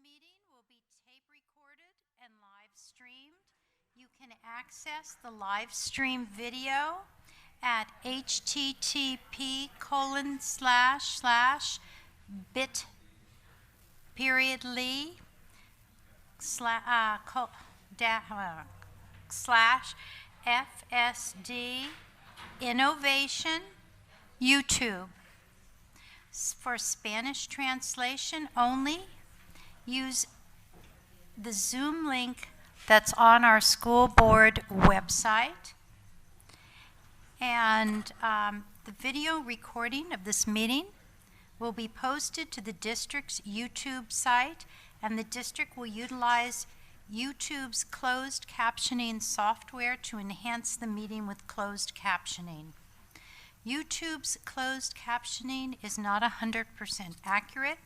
meeting will be tape recorded and live streamed. You can access the live stream video at http://bit.ly/FSD Innovation YouTube. For Spanish translation only, use the Zoom link that's on our school board website. And the video recording of this meeting will be posted to the district's YouTube site, and the district will utilize YouTube's closed captioning software to enhance the meeting with closed captioning. YouTube's closed captioning is not 100% accurate.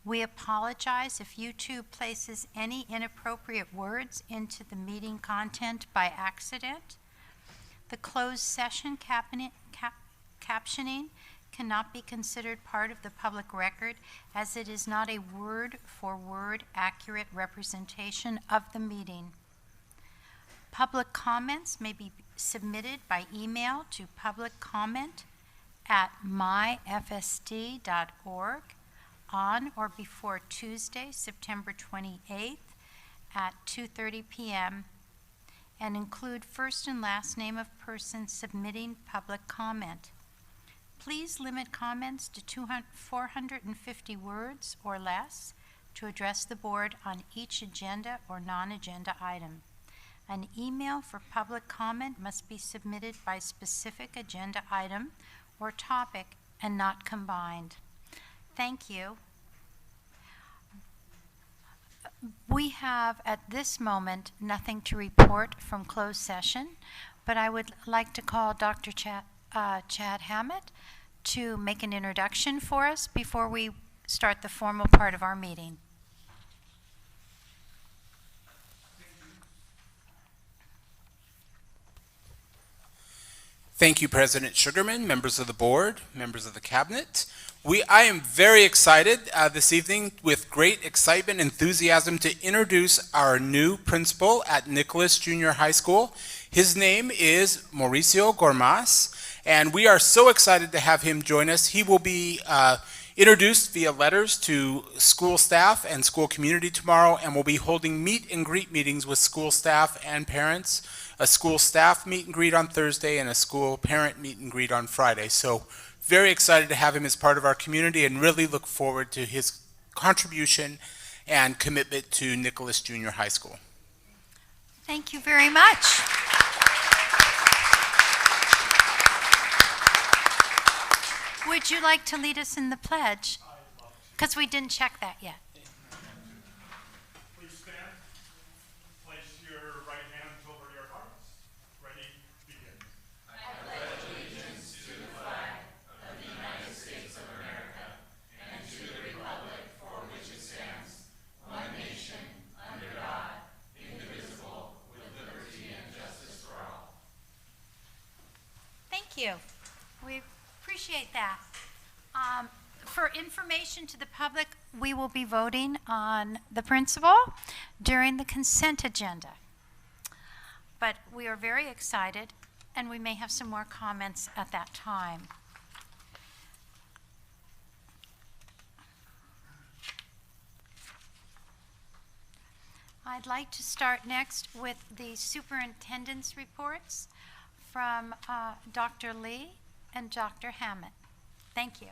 We apologize if YouTube places any inappropriate words into the meeting content by accident. The closed session captioning cannot be considered part of the public record, as it is not a word-for-word accurate representation of the meeting. Public comments may be submitted by email to publiccomment@myfsd.org on or before Tuesday, September 28th at 2:30 p.m. and include first and last name of person submitting public comment. Please limit comments to 450 words or less to address the board on each agenda or non-agenda item. An email for public comment must be submitted by specific agenda item or topic and not combined. Thank you. We have at this moment nothing to report from closed session, but I would like to call Dr. Chad Hammett to make an introduction for us before we start the formal part of our meeting. Thank you, President Sugarman, members of the board, members of the cabinet. I am very excited this evening, with great excitement and enthusiasm, to introduce our new principal at Nicholas Junior High School. His name is Mauricio Gormas, and we are so excited to have him join us. He will be introduced via letters to school staff and school community tomorrow, and will be holding meet and greet meetings with school staff and parents, a school staff meet and greet on Thursday, and a school parent meet and greet on Friday. So very excited to have him as part of our community, and really look forward to his contribution and commitment to Nicholas Junior High School. Thank you very much. Would you like to lead us in the pledge? Because we didn't check that yet. Please stand. Place your right hands over your hearts. Ready? Begin. I pledge allegiance to the flag of the United States of America and to the republic for which it stands, one nation, under God, indivisible, with liberty and justice for all. Thank you. We appreciate that. For information to the public, we will be voting on the principal during the consent agenda. But we are very excited, and we may have some more comments at that time. I'd like to start next with the superintendent's reports from Dr. Lee and Dr. Hammett. Thank you.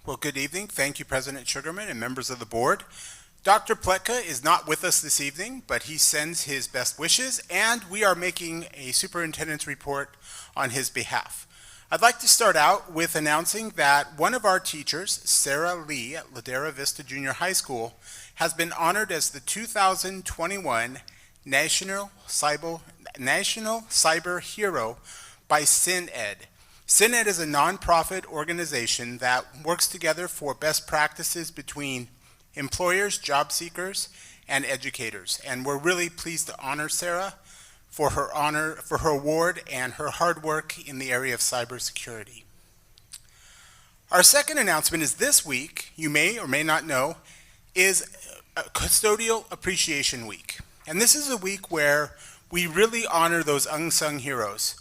Well, good evening. Thank you, President Sugarman and members of the board. Dr. Pta is not with us this evening, but he sends his best wishes, and we are making a superintendent's report on his behalf. I'd like to start out with announcing that one of our teachers, Sarah Lee at Ladera Vista Junior High School, has been honored as the 2021 National Cyber Hero by SynEd. SynEd is a nonprofit organization that works together for best practices between employers, job seekers, and educators. And we're really pleased to honor Sarah for her award and her hard work in the area of cybersecurity. Our second announcement is this week, you may or may not know, is Custodial Appreciation Week. And this is a week where we really honor those unsung heroes.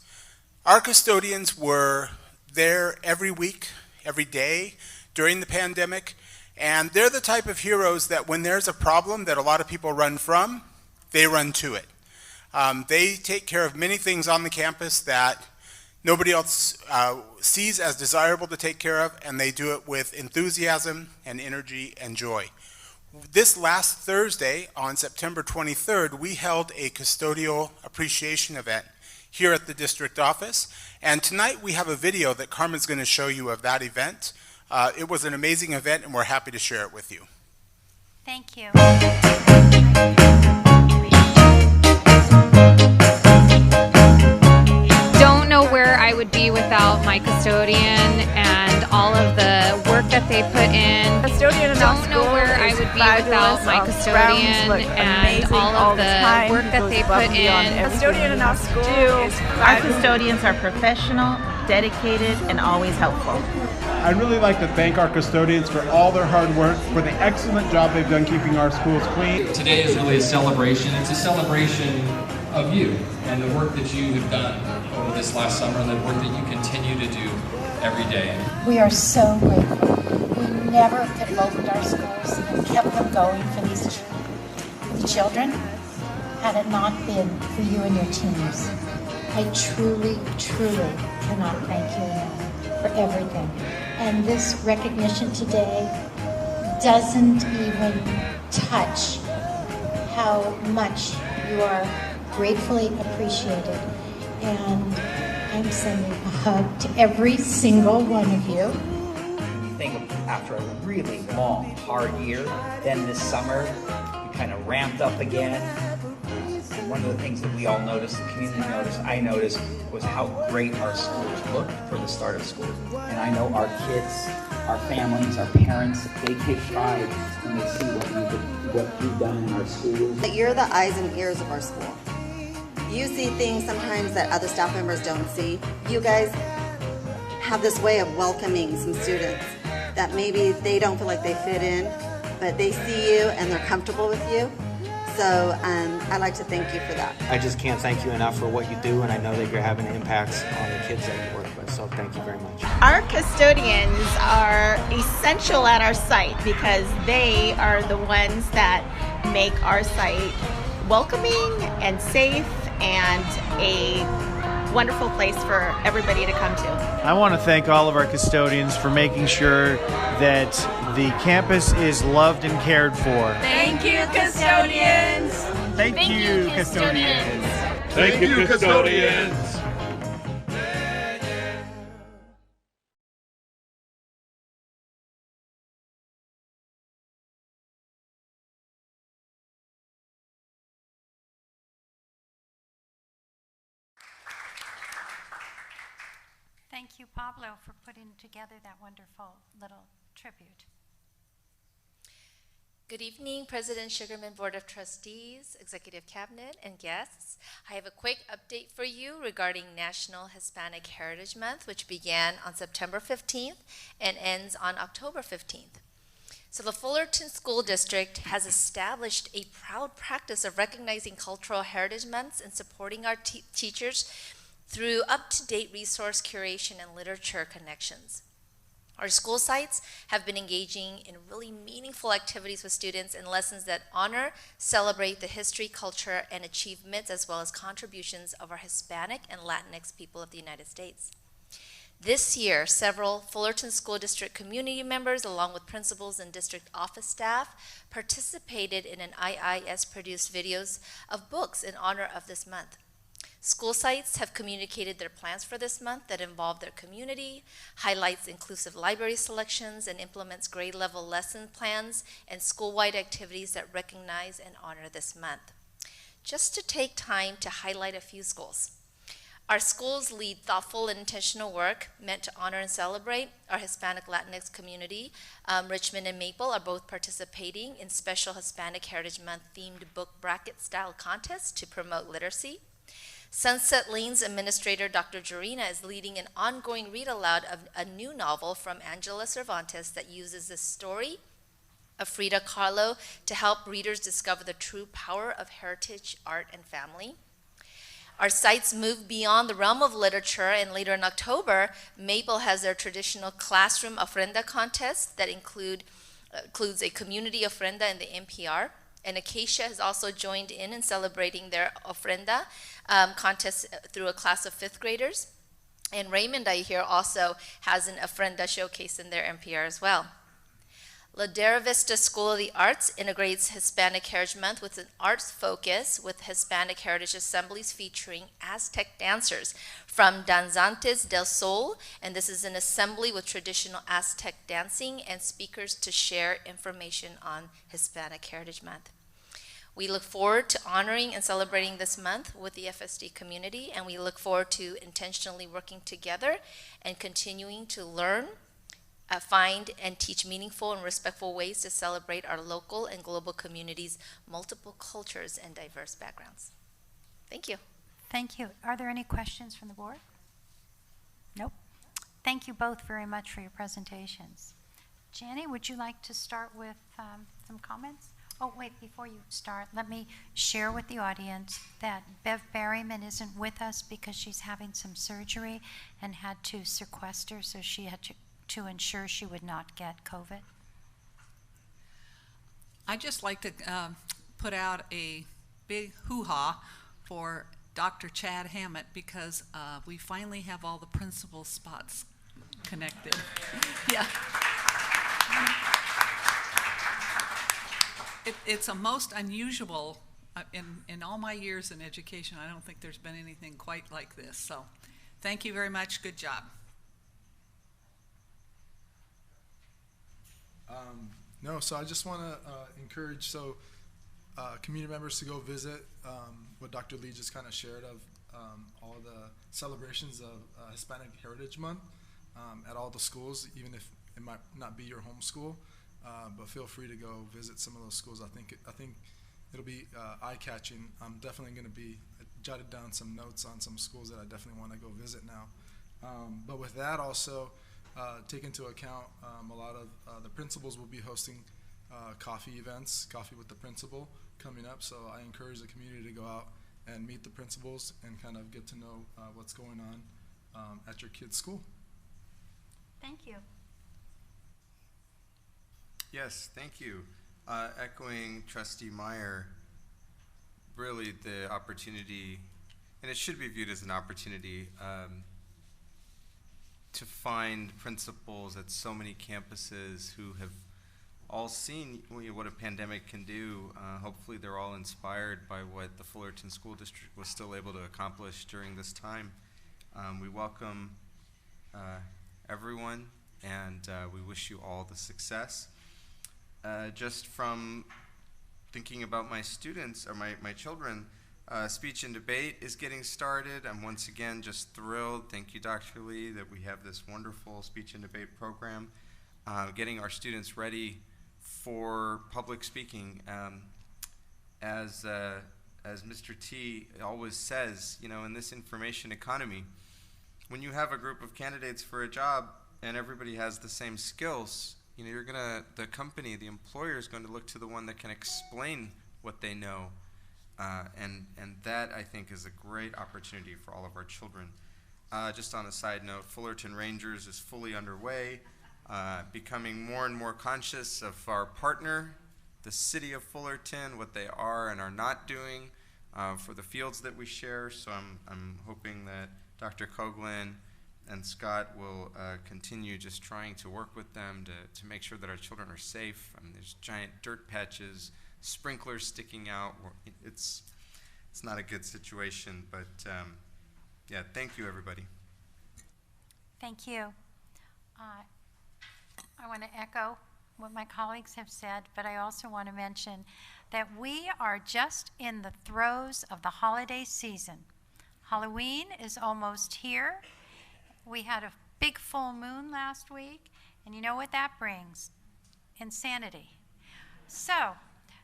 Our custodians were there every week, every day during the pandemic, and they're the type of heroes that when there's a problem that a lot of people run from, they run to it. They take care of many things on the campus that nobody else sees as desirable to take care of, and they do it with enthusiasm and energy and joy. This last Thursday, on September 23rd, we held a custodial appreciation event here at the district office, and tonight we have a video that Carmen's going to show you of that event. It was an amazing event, and we're happy to share it with you. Thank you. Don't know where I would be without my custodian and all of the work that they put in. Custodian in our Don't know school where I is would be fabulous. without my Our custodian grounds look and amazing all all of the the time. work He that goes they above put and beyond in. everything Custodian in our he school do. our custodians are professional, dedicated, and always helpful. I'd really like to thank our custodians for all their hard work, for the excellent job they've done keeping our schools clean. Today is really a celebration. It's a celebration of you and the work that you have done over this last summer and the work that you continue to do every day. We are so grateful. We never could have opened our schools and kept them going for the children had it not been for you and your teams. I truly, truly cannot thank you enough for everything. And this recognition today doesn't even touch how much you are gratefully appreciated. And I'm sending a hug to every single one of you. When you think after a really long, hard year, then this summer, we kind of ramped up again. And one of the things that we all noticed, the community noticed, I noticed, was how great our schools looked for the start of school. And I know our kids, our families, our parents, they take pride when they see what we've done in our schools. You're the eyes and ears of our school. You see things sometimes that other staff members don't see. You guys have this way of welcoming some students that maybe they don't feel like they fit in, but they see you and they're comfortable with you. So I'd like to thank you for that. I just can't thank you enough for what you do, and I know that you're having impacts on the kids that you work with, so thank you very much. Our custodians are essential at our site because they are the ones that make our site welcoming and safe and a wonderful place for everybody to come to. I want to thank all of our custodians for making sure that the campus is loved and cared for. Thank you, custodians. Thank you, custodians. Thank you, custodians. Thank you, Pablo, for putting together that wonderful little tribute. Good evening, President Sugarman, Board of Trustees, Executive Cabinet, and guests. I have a quick update for you regarding National Hispanic Heritage Month, which began on September 15th and ends on October 15th. So the Fullerton School District has established a proud practice of recognizing cultural heritage months and supporting our teachers through up-to-date resource curation and literature connections. Our school sites have been engaging in really meaningful activities with students and lessons that honor, celebrate the history, culture, and achievements, as well as contributions of our Hispanic and Latinx people of the United States. This year, several Fullerton School District community members, along with principals and district office staff, participated in an IIS-produced videos of books in honor of this month. School sites have communicated their plans for this month that involve their community, highlights inclusive library selections, and implements grade level lesson plans and school-wide activities that recognize and honor this month. Just to take time to highlight a few schools. Our schools lead thoughtful and intentional work meant to honor and celebrate our Hispanic Latinx community. Richmond and Maple are both participating in special Hispanic Heritage Month themed book bracket style contests to promote literacy. Sunset Lane's administrator, Dr. Jorina, is leading an ongoing read aloud of a new novel from Angela Cervantes that uses the story of Frida Kahlo to help readers discover the true power of heritage, art, and family. Our sites move beyond the realm of literature, and later in October, Maple has their traditional classroom ofrenda contest that includes a community ofrenda in the NPR. And Acacia has also joined in celebrating their ofrenda contest through a class of 5th graders. And Raymond, I hear, also has an ofrenda showcase in their NPR as well. Ladera Vista School of the Arts integrates Hispanic Heritage Month with an arts focus with Hispanic Heritage Assemblies featuring Aztec dancers from Danzantes del Sol, and this is an assembly with traditional Aztec dancing and speakers to share information on Hispanic Heritage Month. We look forward to honoring and celebrating this month with the FSD community, and we look forward to intentionally working together and continuing to learn, find and teach meaningful and respectful ways to celebrate our local and global communities' multiple cultures and diverse backgrounds. Thank you. Thank you. Are there any questions from the board? Nope. Thank you both very much for your presentations. Jenny, would you like to start with some comments? Oh, wait, before you start, let me share with the audience that Bev Berryman isn't with us because she's having some surgery and had to sequester, so she had to ensure she would not get COVID. I'd just like to put out a big hoo-ha for Dr. Chad Hammett because we finally have all the principal spots connected. Yeah. It's a most unusual, in all my years in education, I don't think there's been anything quite like this. So thank you very much. Good job. No, so I just want to encourage community members to go visit what Dr. Lee just kind of shared of all the celebrations of Hispanic Heritage Month at all the schools, even if it might not be your home school, but feel free to go visit some of those schools. I think it'll be eye-catching. I'm definitely going to be jotted down some notes on some schools that I definitely want to go visit now. But with that also, take into account a lot of the principals will be hosting coffee events, coffee with the principal coming up. So I encourage the community to go out and meet the principals and kind of get to know what's going on at your kid's school. Thank you. Yes, thank you. Echoing Trustee Meyer, really the opportunity, and it should be viewed as an opportunity, to find principals at so many campuses who have all seen what a pandemic can do. Hopefully they're all inspired by what the Fullerton School District was still able to accomplish during this time. We welcome everyone, and we wish you all the success. Just from thinking about my students, or my children, speech and debate is getting started. I'm once again just thrilled, thank you Dr. Lee, that we have this wonderful speech and debate program, getting our students ready for public speaking. As Mr. T always says, in this information economy, when you have a group of candidates for a job and everybody has the same skills, the company, the employer is going to look to the one that can explain what they know. And that, I think, is a great opportunity for all of our children. Just on a side note, Fullerton Rangers is fully underway, becoming more and more conscious of our partner, the city of Fullerton, what they are and are not doing for the fields that we share. So I'm hoping that Dr. Coughlin and Scott will continue just trying to work with them to make sure that our children are safe. I mean, there's giant dirt patches, sprinklers sticking out. It's not a good situation, but yeah, thank you, everybody. Thank you. I want to echo what my colleagues have said, but I also want to mention that we are just in the throes of the holiday season. Halloween is almost here. We had a big full moon last week, and you know what that brings? Insanity. So,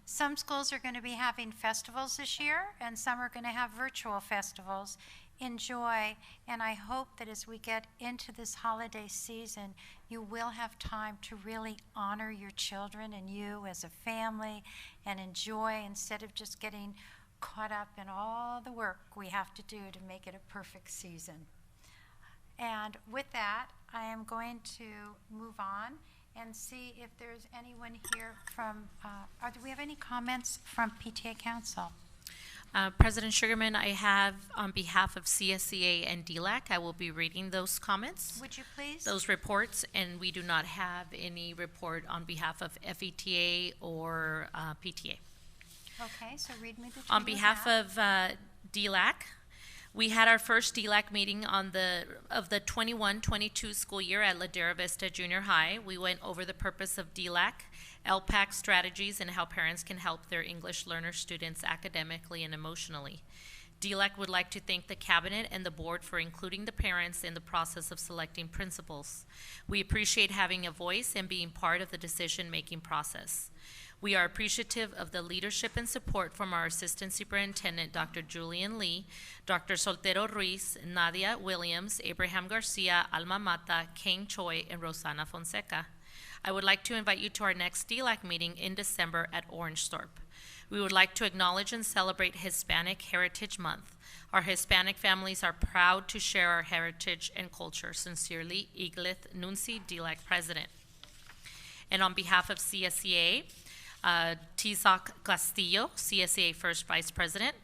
some schools are going to be having festivals this year, and some are going to have virtual festivals. Enjoy, and I hope that as we get into this holiday season, you will have time to really honor your children and you as a family and enjoy instead of just getting caught up in all the work we have to do to make it a perfect season. And with that, I am going to move on and see if there's anyone here from, do we have any comments from PTA Council? President Sugarman, I have on behalf of CSEA and DLAC, I will be reading those comments. Would you please? Those reports, and we do not have any report on behalf of FETA or PTA. Okay, so read me the two On you behalf have. of DLAC, we had our first DLAC meeting of the 21-22 school year at Ladera Vista Junior High. We went over the purpose of DLAC, LPAC strategies, and how parents can help their English learner students academically and emotionally. DLAC would like to thank the Cabinet and the Board for including the parents in the process of selecting principals. We appreciate having a voice and being part of the decision-making process. We are appreciative of the leadership and support from our Assistant Superintendent, Dr. Julian Lee, Dr. Soltero Ruiz, Nadia Williams, Abraham Garcia, Alma Mata, Kane Choi, and Rosana Fonseca. I would like to invite you to our next DLAC meeting in December at Orangethorpe. We would like to acknowledge and celebrate Hispanic Heritage Month. Our Hispanic families are proud to share our heritage and culture. Sincerely, Igleth Nunci, DLAC President. And on behalf of CSEA, Pta Castillo, CSEA First Vice President.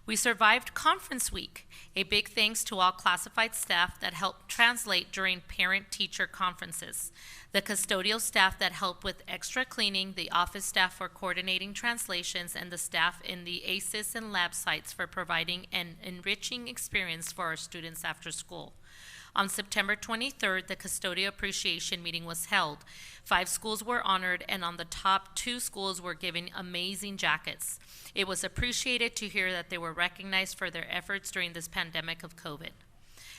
We survived conference week. A big thanks to all classified staff that helped translate during parent-teacher conferences, the custodial staff that helped with extra cleaning, the office staff for coordinating translations, and the staff in the ACES and lab sites for providing an enriching experience for our students after school. On September 23rd, the Custodial Appreciation Meeting was held. 5 schools were honored, and on the top 2 schools were given amazing jackets. It was appreciated to hear that they were recognized for their efforts during this pandemic of COVID.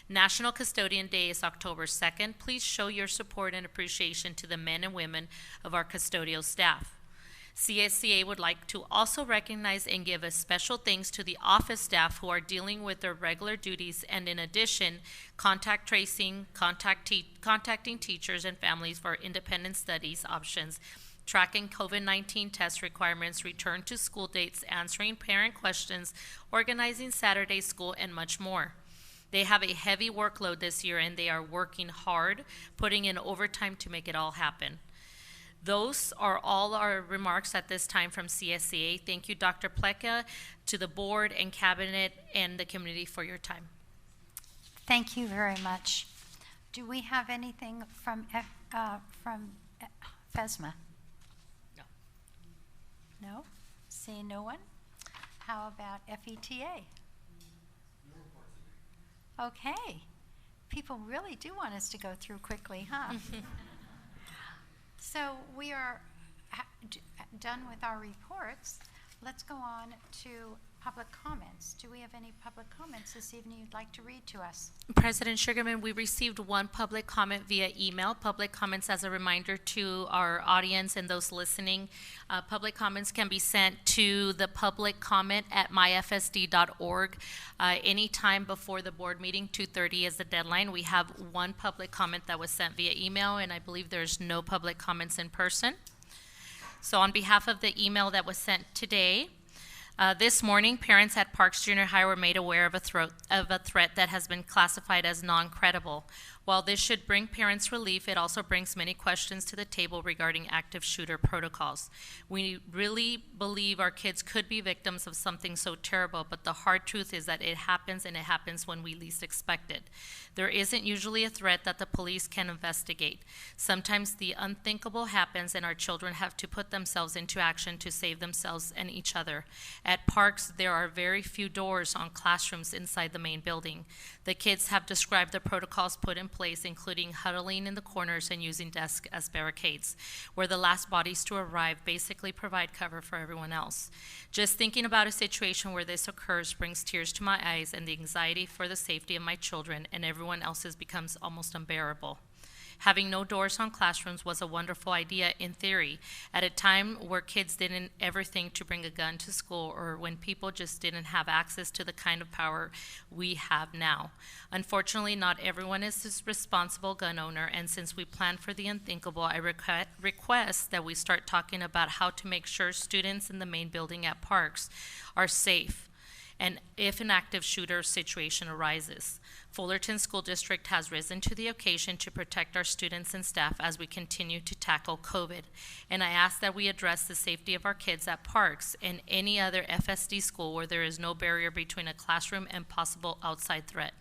National Custodian Day is October 2nd. Please show your support and appreciation to the men and women of our custodial staff. CSEA would like to also recognize and give a special thanks to the office staff who are dealing with their regular duties and, in addition, contact tracing, contacting teachers and families for independent studies options, tracking COVID-19 test requirements, return to school dates, answering parent questions, organizing Saturday school, and much more. They have a heavy workload this year, and they are working hard, putting in overtime to make it all happen. Those are all our remarks at this time from CSEA. Thank you, Dr. Pleka, to the board and cabinet and the community for your time. Thank you very much. Do we have anything from FESMA? No. No? Seeing no one? How about FETA? Okay. People really do want us to go through quickly, huh? So we are done with our reports. Let's go on to public comments. Do we have any public comments this evening you'd like to read to us? President Sugarman, we received one public comment via email. Public comments, as a reminder to our audience and those listening, public comments can be sent to the public comment at myfsd.org anytime before the board meeting. 2:30 is the deadline. We have one public comment that was sent via email, and I believe there's no public comments in person. So on behalf of the email that was sent today, this morning, parents at Parks Junior High were made aware of a threat that has been classified as non-credible. While this should bring parents relief, it also brings many questions to the table regarding active shooter protocols. We really believe our kids could be victims of something so terrible, but the hard truth is that it happens, and it happens when we least expect it. There isn't usually a threat that the police can investigate. Sometimes the unthinkable happens, and our children have to put themselves into action to save themselves and each other. At parks, there are very few doors on classrooms inside the main building. The kids have described the protocols put in place, including huddling in the corners and using desks as barricades, where the last bodies to arrive basically provide cover for everyone else. Just thinking about a situation where this occurs brings tears to my eyes, and the anxiety for the safety of my children and everyone else's becomes almost unbearable. Having no doors on classrooms was a wonderful idea in theory, at a time where kids didn't ever think to bring a gun to school, or when people just didn't have access to the kind of power we have now. Unfortunately, not everyone is a responsible gun owner, and since we plan for the unthinkable, I request that we start talking about how to make sure students in the main building at parks are safe, and if an active shooter situation arises. Fullerton School District has risen to the occasion to protect our students and staff as we continue to tackle COVID. And I ask that we address the safety of our kids at parks and any other FSD school where there is no barrier between a classroom and possible outside threat.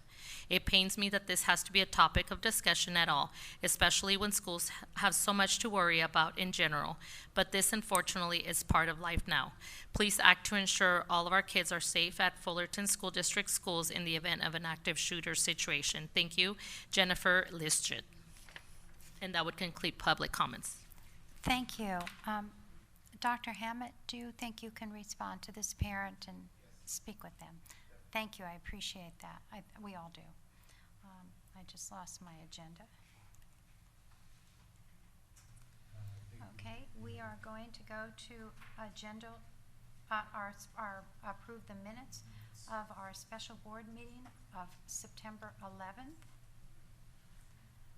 It pains me that this has to be a topic of discussion at all, especially when schools have so much to worry about in general. But this, unfortunately, is part of life now. Please act to ensure all of our kids are safe at Fullerton School District schools in the event of an active shooter situation. Thank you, Jennifer Lischit. And that would conclude public comments. Thank you. Dr. Hammett, do you think you can respond to this parent and speak with them? Thank you, I appreciate that. We all do. I just lost my agenda. Okay, we are going to go to agenda, approve the minutes of our special board meeting of September 11th.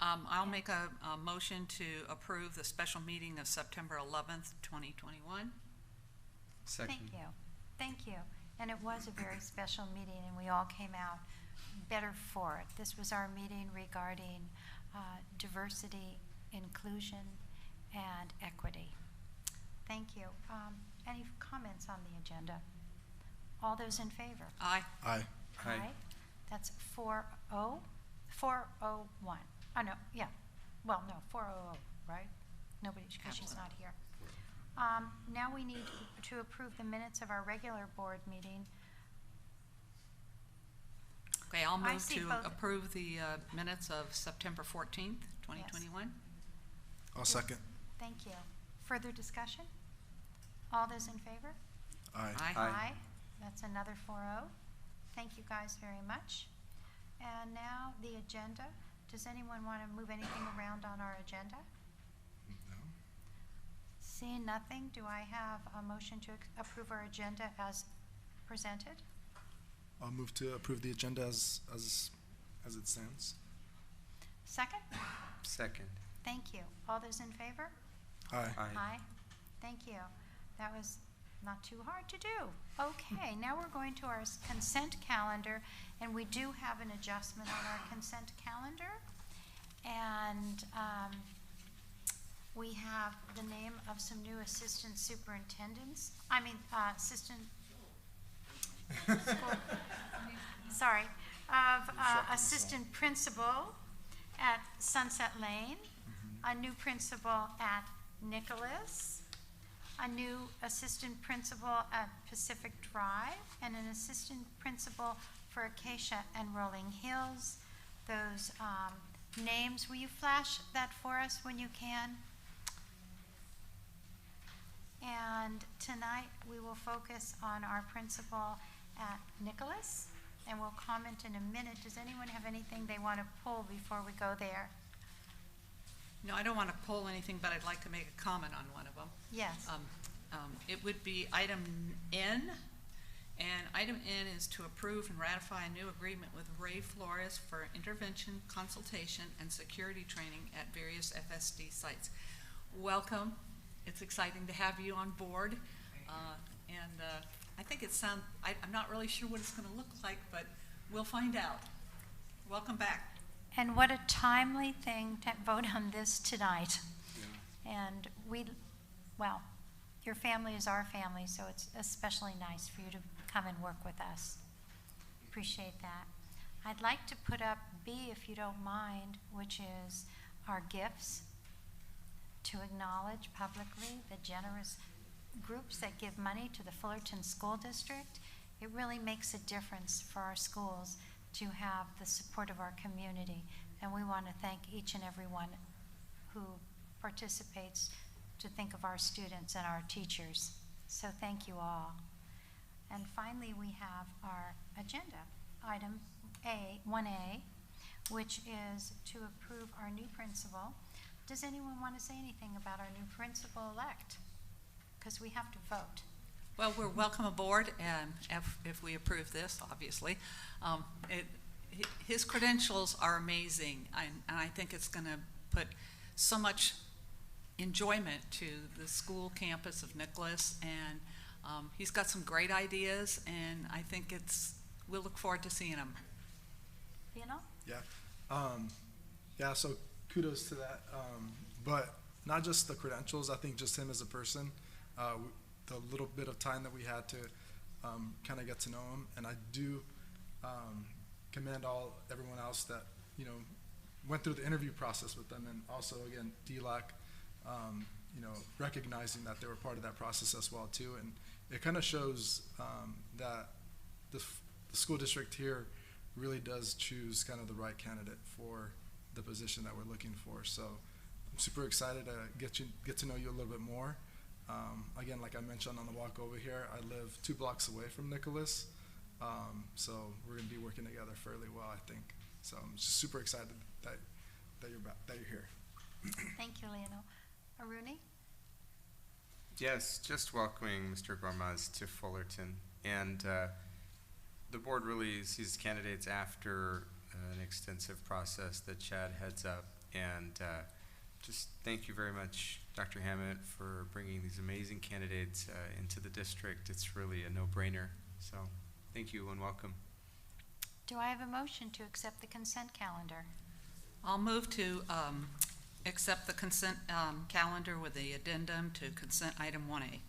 I'll make a motion to approve the special meeting of September 11th, 2021. Second. Thank you. Thank you. And it was a very special meeting, and we all came out better for it. This was our meeting regarding diversity, inclusion, and equity. Thank you. Any comments on the agenda? All those in favor? Aye. Aye. Aye. That's 4-0, 401. Oh, no, yeah. Well, no, 400, right? Nobody, because she's not here. Now we need to approve the minutes of our regular board meeting. Okay, I'll move to approve the minutes of September 14th, 2021. Yes. I'll second. Thank you. Further discussion? All those in favor? Aye. Aye. Aye. That's another 4-0. Thank you guys very much. And now the agenda. Does anyone want to move anything around on our agenda? No. Seeing nothing, do I have a motion to approve our agenda as presented? I'll move to approve the agenda as it stands. Second? Second. Thank you. All those in favor? Aye. Aye. Thank you. That was not too hard to do. Okay, now we're going to our consent calendar, and we do have an adjustment on our consent calendar. And we have the name of some new assistant superintendents. Assistant school, sorry, of assistant principal at Sunset Lane, a new principal at Nicholas, a new assistant principal at Pacific Drive, and an assistant principal for Acacia and Rolling Hills. Those names, will you flash that for us when you can? And tonight we will focus on our principal at Nicholas, and we'll comment in a minute. Does anyone have anything they want to pull before we go there? No, I don't want to pull anything, but I'd like to make a comment on one of them. Yes. It would be item N, and item N is to approve and ratify a new agreement with Ray Flores for intervention, consultation, and security training at various FSD sites. Welcome. It's exciting to have you on board. I think I'm not really sure what it's going to look like, but we'll find out. Welcome back. And what a timely thing to vote on this tonight. Yeah. And your family is our family, so it's especially nice for you to come and work with us. Appreciate that. I'd like to put up B, if you don't mind, which is our gifts, to acknowledge publicly the generous groups that give money to the Fullerton School District. It really makes a difference for our schools to have the support of our community. And we want to thank each and every one who participates to think of our students and our teachers. So thank you all. And finally, we have our agenda, item 1A, which is to approve our new principal. Does anyone want to say anything about our new principal-elect? Because we have to vote. Well, we're welcome aboard, and if we approve this, obviously. His credentials are amazing, and I think it's going to put so much enjoyment to the school campus of Nicholas, and he's got some great ideas, and I think we'll look forward to seeing him. You know? Yeah, so kudos to that. But not just the credentials, I think just him as a person, the little bit of time that we had to kind of get to know him, and I do commend everyone else that went through the interview process with them, and also again DLAC, recognizing that they were part of that process as well too, and it kind of shows that the school district here really does choose kind of the right candidate for the position that we're looking for. So I'm super excited to get to know you a little bit more. Again, like I mentioned on the walk over here, I live 2 blocks away from Nicholas, so we're going to be working together fairly well, I think. So I'm just super excited that you're here. Thank you, Leonel. Aruni? Yes, just welcoming Mr. Gormaz to Fullerton. And the board really sees candidates after an extensive process that Chad heads up. And just thank you very much, Dr. Hammett, for bringing these amazing candidates into the district. It's really a no-brainer. So thank you and welcome. Do I have a motion to accept the consent calendar? I'll move to accept the consent calendar with the addendum to consent item 1A.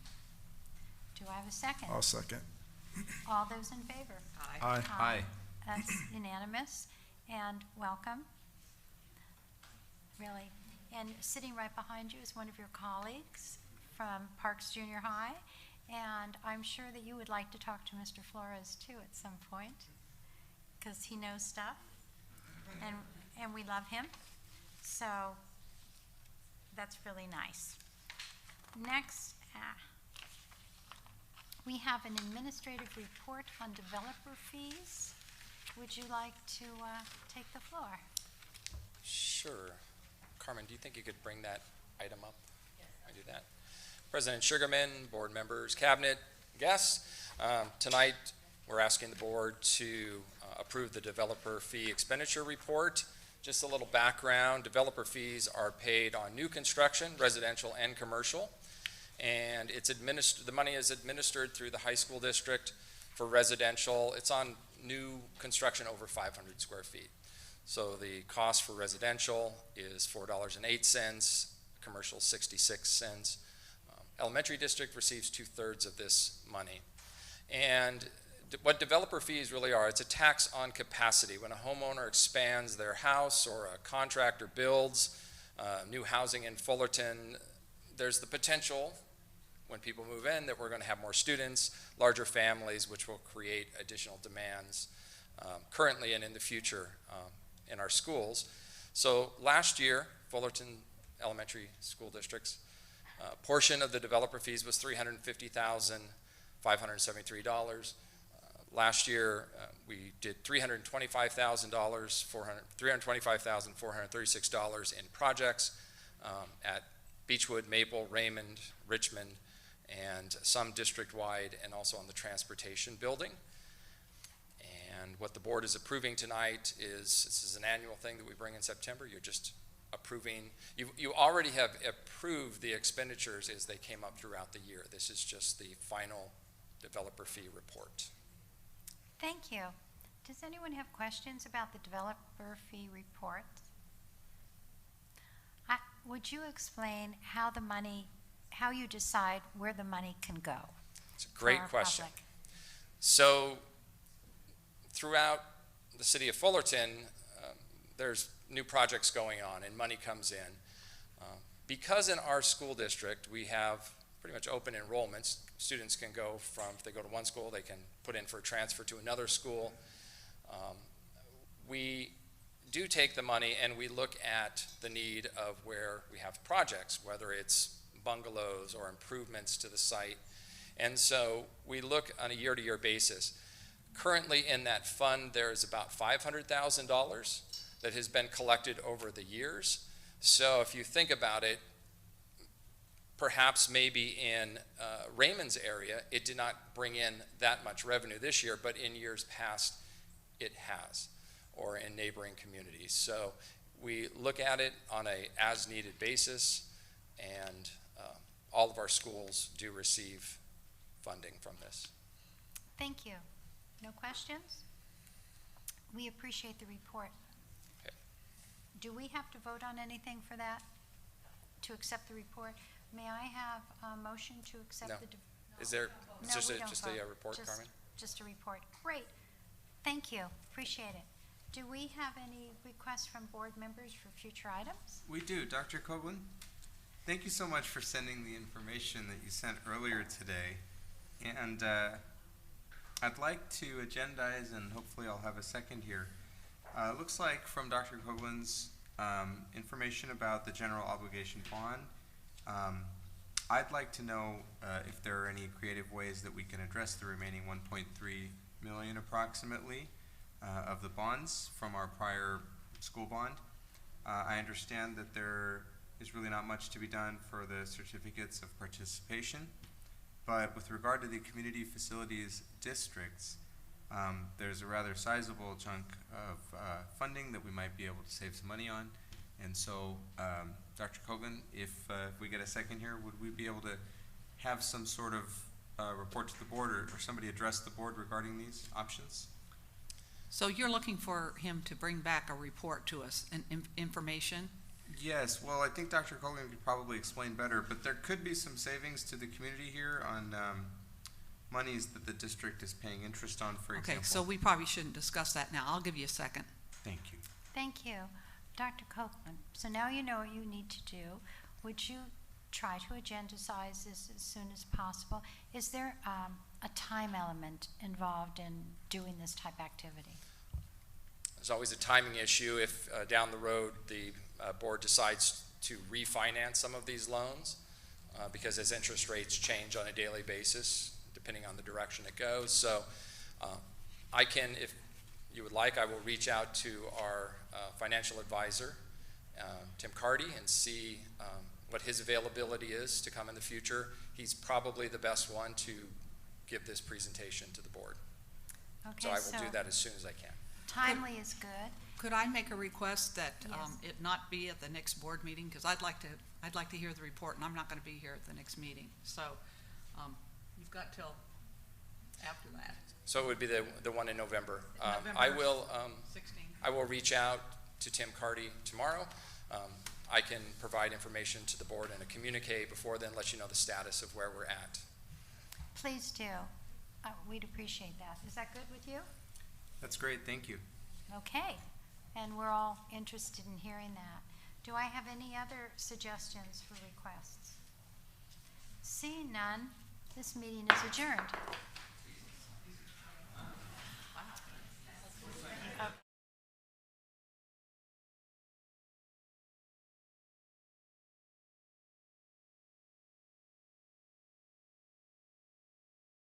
Do I have a second? I'll second. All those in favor? Aye. Aye. That's unanimous. And welcome. Really. And sitting right behind you is one of your colleagues from Parks Junior High. And I'm sure that you would like to talk to Mr. Flores too at some point, because he knows stuff, and we love him. So that's really nice. Next, we have an administrative report on developer fees. Would you like to take the floor? Sure. Carmen, do you think you could bring that item up? Yes. I do that. President Sugarman, board members, cabinet, guests. Tonight, we're asking the board to approve the developer fee expenditure report. Just a little background, developer fees are paid on new construction, residential and commercial, and the money is administered through the high school district for residential. It's on new construction over 500 square feet. So the cost for residential is $4.08, commercial 66 cents. Elementary district receives 2/3 of this money. And what developer fees really are, it's a tax on capacity. When a homeowner expands their house or a contractor builds new housing in Fullerton, there's the potential when people move in that we're going to have more students, larger families, which will create additional demands currently and in the future in our schools. So last year, Fullerton Elementary School District's portion of the developer fees was $350,573. Last year, we did $325,436 in projects at Beechwood, Maple, Raymond, Richmond, and some district-wide, and also on the transportation building. And what the board is approving tonight is, this is an annual thing that we bring in September. You're just approving, you already have approved the expenditures as they came up throughout the year. This is just the final developer fee report. Thank you. Does anyone have questions about the developer fee report? Would you explain how you decide where the money can go? It's a great question. Public? So throughout the city of Fullerton, there's new projects going on and money comes in. Because in our school district we have pretty much open enrollments. Students can go from, if they go to one school, they can put in for a transfer to another school. We do take the money and we look at the need of where we have projects, whether it's bungalows or improvements to the site. And so we look on a year-to-year basis. Currently in that fund, there's about $500,000 that has been collected over the years. So if you think about it, perhaps maybe in Raymond's area, it did not bring in that much revenue this year, but in years past, it has, or in neighboring communities. So we look at it on a as-needed basis, and all of our schools do receive funding from this. Thank you. No questions? We appreciate the report. Okay. Do we have to vote on anything for that, to accept the report? May I have a motion to accept No. the... Is there No, just we a, don't just vote. a report, Just- Carmen? Just a report. Great. Thank you. Appreciate it. Do we have any requests from board members for future items? We do. Dr. Coughlin, thank you so much for sending the information that you sent earlier today. And I'd like to agendize, and hopefully I'll have a second here. It looks like from Dr. Coghlin's information about the general obligation bond, I'd like to know if there are any creative ways that we can address the remaining 1.3 million approximately of the bonds from our prior school bond. I understand that there is really not much to be done for the certificates of participation, but with regard to the community facilities districts, there's a rather sizable chunk of funding that we might be able to save some money on. And so, Dr. Coughlin, if we get a second here, would we be able to have some sort of report to the board, or somebody address the board regarding these options? So you're looking for him to bring back a report to us, and information? Yes, well, I think Dr. Coughlin could probably explain better, but there could be some savings to the community here on monies that the district is paying interest on, for example. Okay, so we probably shouldn't discuss that now. I'll give you a second. Thank you. Thank you. Dr. Copeland, so now you know what you need to do. Would you try to agendize this as soon as possible? Is there a time element involved in doing this type activity? There's always a timing issue if down the road the board decides to refinance some of these loans, because as interest rates change on a daily basis, depending on the direction it goes. So I can, if you would like, I will reach out to our financial advisor, Tim Carty, and see what his availability is to come in the future. He's probably the best one to give this presentation to the board. Okay, so I will do that as soon as I can. Timely is good. Could I make a request that Yes. it not be at the next board meeting? Because I'd like to hear the report, and I'm not going to be here at the next meeting. So you've got till after that. So it would be the one in November. November I will reach out to Tim Carty tomorrow. I can provide information to the board in a communique before then, let you know the status of where we're at. Please do. We'd appreciate that. Is that good with you? That's great, thank you. Okay. And we're all interested in hearing that. Do I have any other suggestions for requests? Seeing none, this meeting is adjourned.